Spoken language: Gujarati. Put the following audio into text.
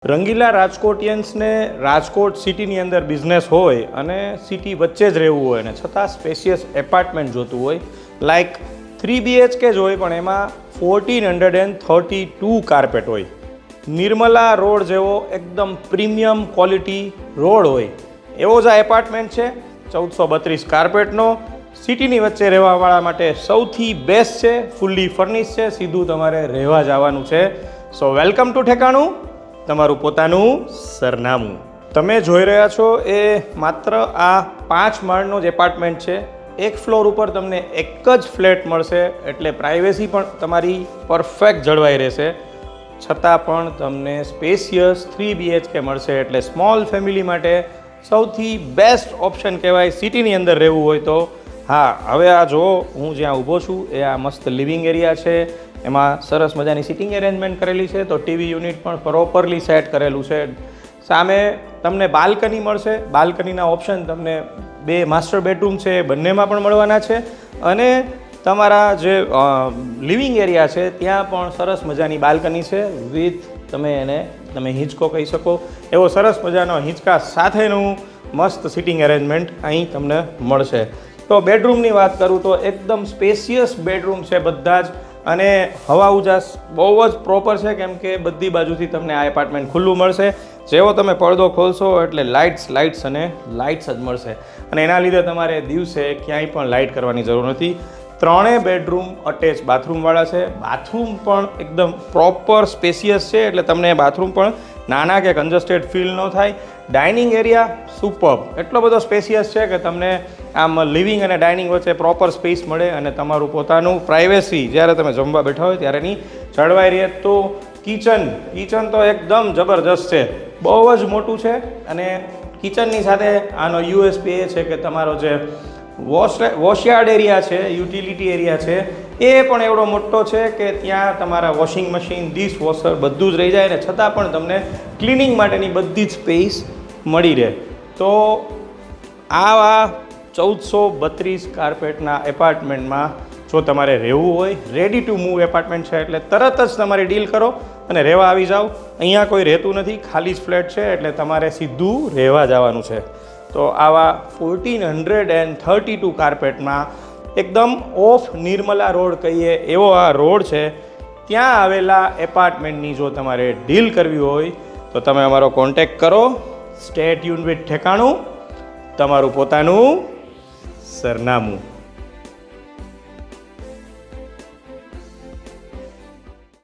રંગીલા રાજકોટિયન્સને રાજકોટ સિટીની અંદર બિઝનેસ હોય અને સિટી વચ્ચે જ રહેવું હોય ને છતાં સ્પેશિયસ એપાર્ટમેન્ટ જોતું હોય લાઈક 3 BHK જ હોય પણ એમાં 1432 કાર્પેટ હોય. નિર્મલા રોડ જેવો એકદમ પ્રીમિયમ ક્વોલિટી રોડ હોય એવો જ આ એપાર્ટમેન્ટ છે. 1432 કાર્પેટનો સિટીની વચ્ચે રહેવાવાળા માટે સૌથી બેસ્ટ છે. ફૂલ્લી ફર્નિશ છે. સીધું તમારે રહેવા જવાનું છે. સો વેલકમ ટુ ઠેકાણું, તમારું પોતાનું સરનામું. તમે જોઈ રહ્યા છો એ માત્ર આ 5 માળનો જ એપાર્ટમેન્ટ છે. એક ફ્લોર ઉપર તમને એક જ ફ્લેટ મળશે એટલે પ્રાઇવેસી પણ તમારી પરફેક્ટ જળવાઈ રહેશે. છતાં પણ તમને સ્પેશિયસ 3 BHK મળશે એટલે સ્મોલ ફેમિલી માટે સૌથી બેસ્ટ ઓપ્શન કહેવાય સિટીની અંદર રહેવું હોય તો. હા, હવે આ જો હું જ્યાં ઊભો છું એ આ મસ્ત લિવિંગ એરિયા છે. એમાં સરસ મજાની સિટિંગ એરેન્જમેન્ટ કરેલી છે, તો ટીવી યુનિટ પણ પ્રોપરલી સેટ કરેલું છે. સામે તમને બાલ્કની મળશે. બાલ્કનીના ઓપ્શન તમને 2 માસ્ટર બેડરૂમ છે બંનેમાં પણ મળવાના છે. અને તમારા જે લિવિંગ એરિયા છે ત્યાં પણ સરસ મજાની બાલ્કની છે વિથ તમે હિંચકો કહી શકો એવો સરસ મજાનો હિંચકા સાથેનું મસ્ત સિટિંગ એરેન્જમેન્ટ અહીં તમને મળશે. તો બેડરૂમની વાત કરું તો એકદમ સ્પેશિયસ બેડરૂમ છે બધા જ, અને હવા ઉજાસ બહુ જ પ્રોપર છે કેમ કે બધી બાજુથી તમને આ એપાર્ટમેન્ટ ખુલ્લું મળશે. જેવો તમે પડદો ખોલશો એટલે લાઇટ્સ અને લાઇટ્સ જ મળશે, અને એના લીધે તમારે દિવસે ક્યાંય પણ લાઇટ કરવાની જરૂર નથી. 3 બેડરૂમ અટેચ બાથરૂમવાળા છે. બાથરૂમ પણ એકદમ પ્રોપર સ્પેશિયસ છે એટલે તમને બાથરૂમ પણ નાના કે કન્જસ્ટેડ ફીલ ન થાય. ડાઇનિંગ એરિયા સુપર્બ, એટલો બધો સ્પેશિયસ છે કે તમને આમ લિવિંગ અને ડાઇનિંગ વચ્ચે પ્રોપર સ્પેસ મળે અને તમારું પોતાનું પ્રાઇવેસી જ્યારે તમે જમવા બેઠા હોય ત્યારે એની જળવાઈ રહે. તો કિચન તો એકદમ જબરજસ્ત છે, બહુ જ મોટું છે. અને કિચનની સાથે આનો USP એ છે કે તમારો જે વોશયાર્ડ એરિયા છે, યુટિલિટી એરિયા છે, એ પણ એવડો મોટો છે કે ત્યાં તમારા વોશિંગ મશીન, ડિશ વોશર બધું જ રહી જાય, ને છતાં પણ તમને ક્લિનિંગ માટેની બધી જ સ્પેસ મળી રહે. તો આવા 1432 કાર્પેટના એપાર્ટમેન્ટમાં જો તમારે રહેવું હોય, રેડી ટુ મૂવ એપાર્ટમેન્ટ છે એટલે તરત જ તમારી ડીલ કરો અને રહેવા આવી જાઓ. અહીંયા કોઈ રહેતું નથી, ખાલી જ ફ્લેટ છે એટલે તમારે સીધું રહેવા જવાનું છે. તો આવા 1432 કાર્પેટમાં એકદમ ઓફ નિર્મલા રોડ કહીએ એવો આ રોડ છે, ત્યાં આવેલા એપાર્ટમેન્ટની જો તમારે ડીલ કરવી હોય તો તમે અમારો કોન્ટેક્ટ કરો. સ્ટે ટ્યુન વિથ ઠેકાણું, તમારું પોતાનું સરનામું.